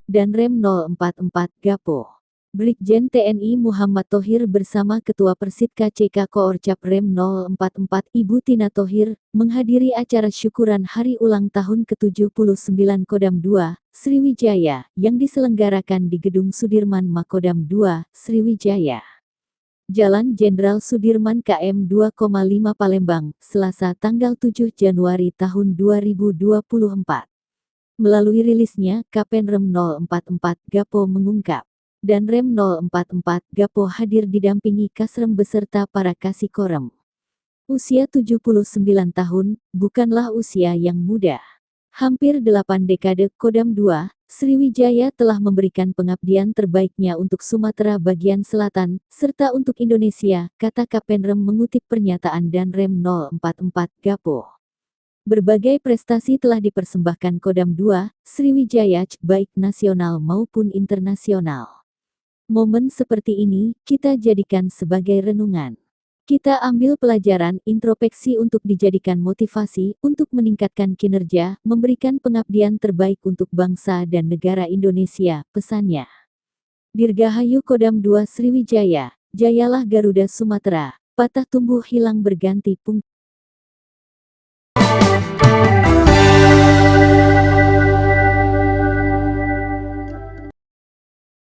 dan Rem 044 Gapo. Brigjen TNI Muhammad Thohir bersama Ketua Persit KCK Koorcap Rem 044 Ibu Tina Thohir, menghadiri acara syukuran hari ulang tahun ke-79 Kodam 2, Sriwijaya, yang diselenggarakan di Gedung Sudirman Makodam 2, Sriwijaya. Jalan Jenderal Sudirman KM 2,5 Palembang, Selasa tanggal 7 Januari tahun 2024. Melalui rilisnya, Kapen Rem 044 Gapo mengungkap, dan Rem 044 Gapo hadir didampingi Kasrem beserta para Kasikorem. Usia 79 tahun, bukanlah usia yang muda. Hampir 8 dekade Kodam 2, Sriwijaya telah memberikan pengabdian terbaiknya untuk Sumatera bagian selatan, serta untuk Indonesia, kata Kapenrem mengutip pernyataan dan Rem 044 Gapo. Berbagai prestasi telah dipersembahkan Kodam 2, Sriwijaya, baik nasional maupun internasional. Momen seperti ini, kita jadikan sebagai renungan. Kita ambil pelajaran, introspeksi untuk dijadikan motivasi, untuk meningkatkan kinerja, memberikan pengabdian terbaik untuk bangsa dan negara Indonesia, pesannya. Dirgahayu Kodam 2 Sriwijaya, jayalah Garuda Sumatera, patah tumbuh hilang berganti